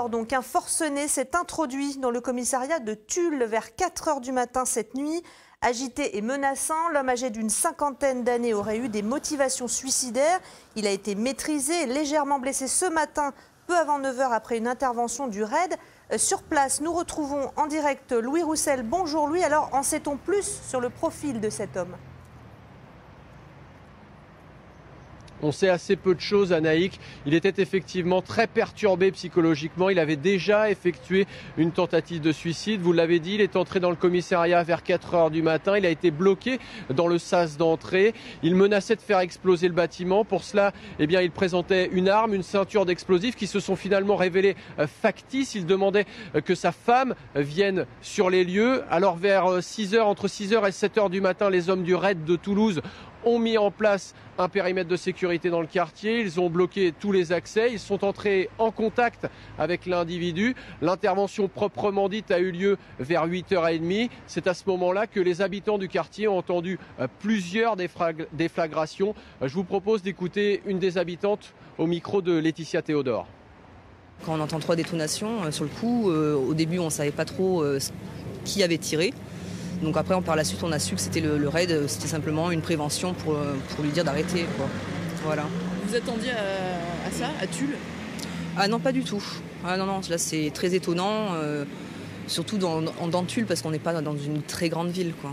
Donc un forcené s'est introduit dans le commissariat de Tulle vers 4 h du matin cette nuit. Agité et menaçant, l'homme âgé d'une cinquantaine d'années aurait eu des motivations suicidaires. Il a été maîtrisé et légèrement blessé ce matin, peu avant 9 h après une intervention du RAID. Sur place, nous retrouvons en direct Louis Roussel. Bonjour Louis, alors en sait-on plus sur le profil de cet homme ? On sait assez peu de choses, Anaïk. Il était effectivement très perturbé psychologiquement. Il avait déjà effectué une tentative de suicide. Vous l'avez dit, il est entré dans le commissariat vers 4 h du matin. Il a été bloqué dans le sas d'entrée. Il menaçait de faire exploser le bâtiment. Pour cela, il présentait une arme, une ceinture d'explosifs qui se sont finalement révélées factices. Il demandait que sa femme vienne sur les lieux. Alors vers 6 h, entre 6 h et 7 h du matin, les hommes du RAID de Toulouse ont mis en place un périmètre de sécurité dans le quartier. Ils ont bloqué tous les accès. Ils sont entrés en contact avec l'individu. L'intervention proprement dite a eu lieu vers 8 h 30. C'est à ce moment-là que les habitants du quartier ont entendu plusieurs déflagrations. Je vous propose d'écouter une des habitantes au micro de Laetitia Théodore. Quand on entend 3 détonations, sur le coup, au début on ne savait pas trop qui avait tiré. Donc après, par la suite, on a su que c'était le RAID, c'était simplement une prévention pour lui dire d'arrêter. Voilà. Vous attendiez à ça, à Tulle ? Ah non, pas du tout. Ah non, là c'est très étonnant, surtout dans Tulle, parce qu'on n'est pas dans une très grande ville, quoi.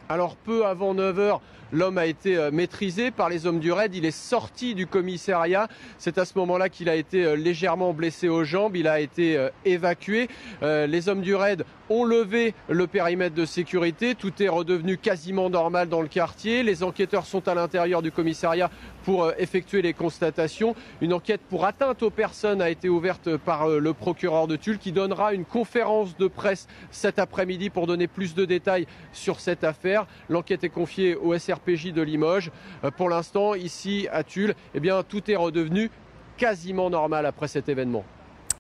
Alors peu avant 9 h, l'homme a été maîtrisé par les hommes du RAID. Il est sorti du commissariat. C'est à ce moment-là qu'il a été légèrement blessé aux jambes. Il a été évacué. Les hommes du RAID ont levé le périmètre de sécurité. Tout est redevenu quasiment normal dans le quartier. Les enquêteurs sont à l'intérieur du commissariat pour effectuer les constatations. Une enquête pour atteinte aux personnes a été ouverte par le procureur de Tulle qui donnera une conférence de presse cet après-midi pour donner plus de détails sur cette affaire. L'enquête est confiée au SRPJ de Limoges. Pour l'instant, ici à Tulle, tout est redevenu quasiment normal après cet événement.